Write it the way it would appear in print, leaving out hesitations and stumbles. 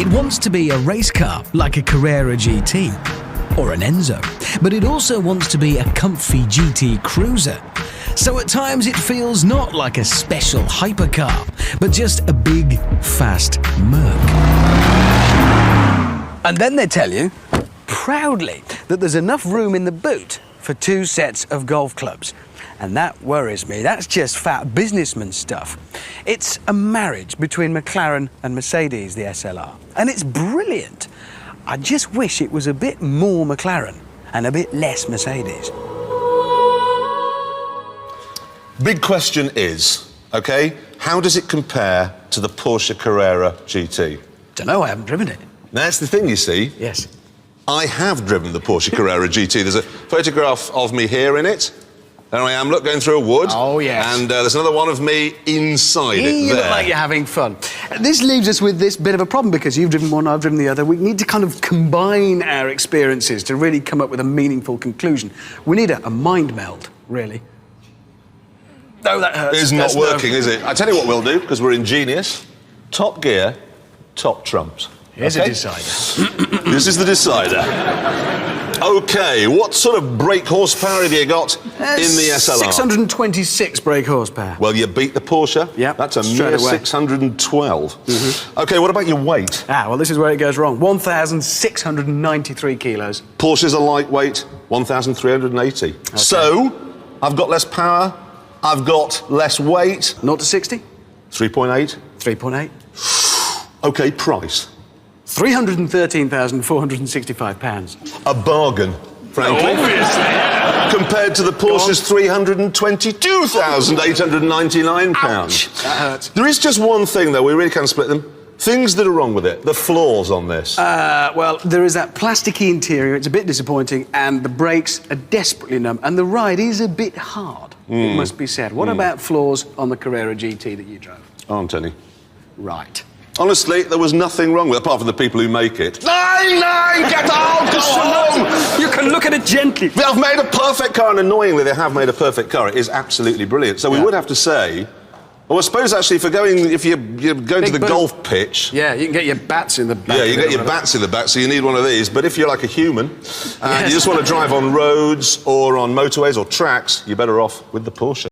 It wants to be a race car, like a Carrera GT or an Enzo, but it also wants to be a comfy GT cruiser. So at times it feels not like a special hypercar, but just a big, fast Merc. And then they tell you, proudly, that there's enough room in the boot for 2 sets of golf clubs. And that worries me. That's just fat businessman stuff. It's a marriage between McLaren and Mercedes, the SLR. And it's brilliant. I just wish it was a bit more McLaren and a bit less Mercedes. Big question is, OK, how does it compare to the Porsche Carrera GT? Dunno, I haven't driven it. That's the thing, you see. Yes. I have driven the Porsche Carrera GT. There's a photograph of me here in it. There I am, look, going through a wood. Oh, yes. And there's another one of me inside it there. You look like you're having fun. This leaves us with this bit of a problem, because you've driven one, I've driven the other. We need to kind of combine our experiences to really come up with a meaningful conclusion. We need a mind meld, really. No, that hurts. It's not working, is it? I tell you what we'll do, because we're ingenious. Top gear, top trumps. Here's a decider. This is the decider. OK, what sort of brake horsepower have you got in the SLR? 626 brake horsepower. Well, you beat the Porsche. Yep, that's a mere 612. OK, what about your weight? Well, this is where it goes wrong. 1,693 kilos. Porsche's a lightweight, 1,380. Okay. So, I've got less power, I've got less weight. 0 to 60? 3.8. 3.8. OK, price? £313,465. A bargain, frankly. Obviously. Compared to the Porsche's £322,899. That hurts. There is just one thing, though, we really can split them. Things that are wrong with it, the flaws on this. Well, there is that plasticky interior, it's a bit disappointing, and the brakes are desperately numb, and the ride is a bit hard, it must be said. What about flaws on the Carrera GT that you drove? Aren't any. Right. Honestly, there was nothing wrong with it, apart from the people who make it. Nine, get out, go home! You can look at it gently. They've made a perfect car, and annoyingly, they have made a perfect car. It is absolutely brilliant. So we would have to say, well, I suppose actually, if you're going to the golf pitch. Yeah, you can get your bats in the back. Yeah, you get your bats in the back, so you need one of these. But if you're like a human, and you just want to drive on roads or on motorways or tracks, you're better off with the Porsche.